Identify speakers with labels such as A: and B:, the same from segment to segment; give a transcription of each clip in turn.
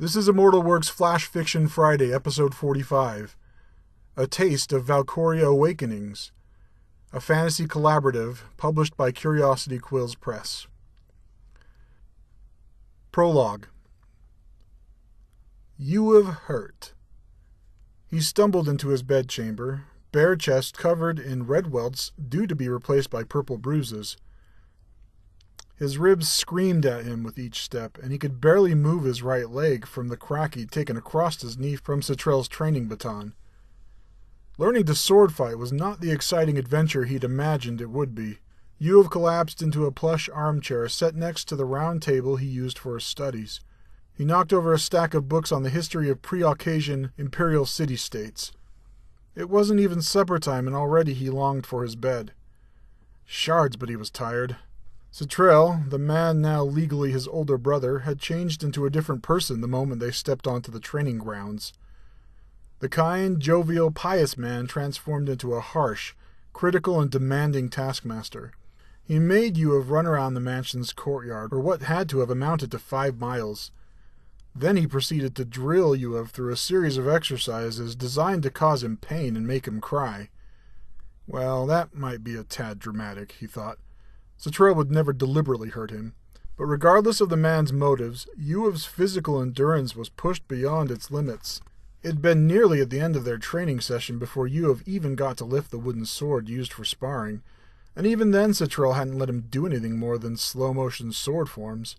A: This is Immortal Works Flash Fiction Friday, Episode 45. A Taste of Valcoria Awakenings. A fantasy collaborative published by Curiosity Quills Press. Prologue. You have hurt. He stumbled into his bedchamber, bare chest covered in red welts due to be replaced by purple bruises. His ribs screamed at him with each step, and he could barely move his right leg from the crack he'd taken across his knee from Citrell's training baton. Learning to sword fight was not the exciting adventure he'd imagined it would be. Yuv collapsed into a plush armchair set next to the round table he used for his studies. He knocked over a stack of books on the history of pre-Caucasian imperial city-states. It wasn't even supper time, and already he longed for his bed. Shards, but he was tired. Citrell, the man now legally his older brother, had changed into a different person the moment they stepped onto the training grounds. The kind, jovial, pious man transformed into a harsh, critical, and demanding taskmaster. He made Yuv run around the mansion's courtyard for what had to have amounted to 5 miles. Then he proceeded to drill Yuv through a series of exercises designed to cause him pain and make him cry. Well, that might be a tad dramatic, he thought. Citrell would never deliberately hurt him. But regardless of the man's motives, Yuv's physical endurance was pushed beyond its limits. It had been nearly at the end of their training session before Yuv even got to lift the wooden sword used for sparring, and even then Citrell hadn't let him do anything more than slow-motion sword forms.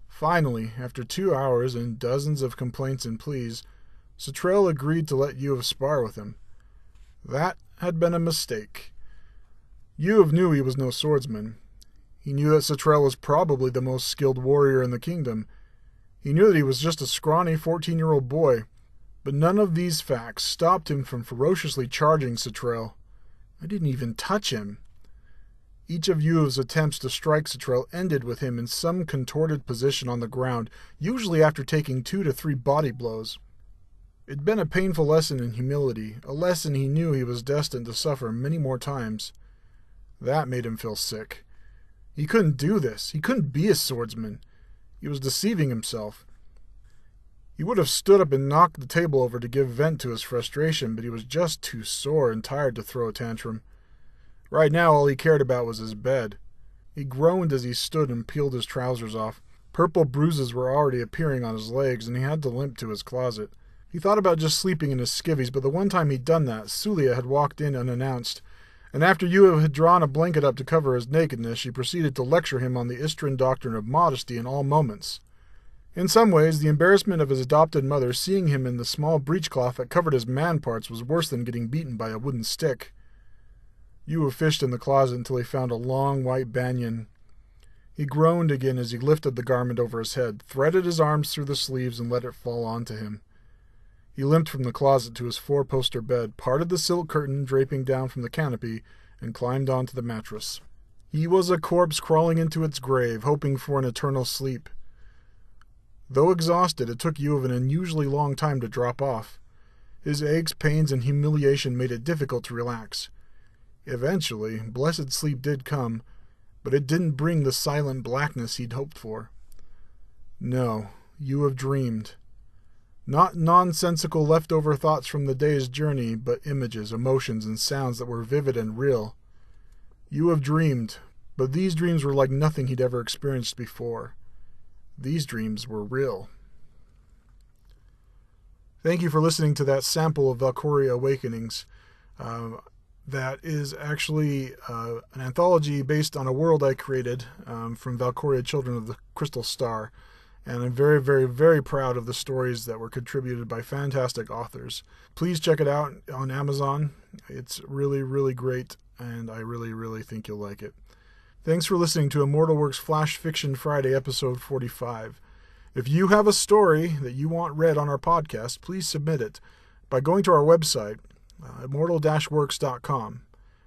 A: Finally, after 2 hours and dozens of complaints and pleas, Citrell agreed to let Yuv spar with him. That had been a mistake. Yuv knew he was no swordsman. He knew that Citrell was probably the most skilled warrior in the kingdom. He knew that he was just a scrawny 14-year-old boy. But none of these facts stopped him from ferociously charging Citrell. I didn't even touch him. Each of Yuv's attempts to strike Citrell ended with him in some contorted position on the ground, usually after taking 2 to 3 body blows. It'd been a painful lesson in humility, a lesson he knew he was destined to suffer many more times. That made him feel sick. He couldn't do this. He couldn't be a swordsman. He was deceiving himself. He would have stood up and knocked the table over to give vent to his frustration, but he was just too sore and tired to throw a tantrum. Right now, all he cared about was his bed. He groaned as he stood and peeled his trousers off. Purple bruises were already appearing on his legs, and he had to limp to his closet. He thought about just sleeping in his skivvies, but the one time he'd done that, Sulia had walked in unannounced, and after Yuv had drawn a blanket up to cover his nakedness, she proceeded to lecture him on the Istran doctrine of modesty in all moments. In some ways, the embarrassment of his adopted mother seeing him in the small breechcloth that covered his man parts was worse than getting beaten by a wooden stick. Yuv fished in the closet until he found a long white banyan. He groaned again as he lifted the garment over his head, threaded his arms through the sleeves, and let it fall onto him. He limped from the closet to his 4-poster bed, parted the silk curtain draping down from the canopy, and climbed onto the mattress. He was a corpse crawling into its grave, hoping for an eternal sleep. Though exhausted, it took Yuv an unusually long time to drop off. His aches, pains, and humiliation made it difficult to relax. Eventually, blessed sleep did come, but it didn't bring the silent blackness he'd hoped for. No, Yuv dreamed. Not nonsensical leftover thoughts from the day's journey, but images, emotions, and sounds that were vivid and real. Yuv dreamed, but these dreams were like nothing he'd ever experienced before. These dreams were real. Thank you for listening to that sample of Valcoria Awakenings. That is actually an anthology based on a world I created from Valcoria Children of the Crystal Star. And I'm very, very, very proud of the stories that were contributed by fantastic authors. Please check it out on Amazon. It's really, really great, and I really, really think you'll like it. Thanks for listening to Immortal Works Flash Fiction Friday, Episode 45. If you have a story that you want read on our podcast, please submit it by going to our website, immortal-works.com.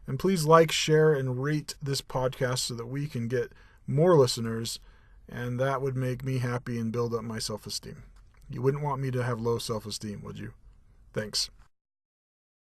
A: And please like, share, and rate this podcast so that we can get more listeners, and that would make me happy and build up my self-esteem. You wouldn't want me to have low self-esteem, would you? Thanks.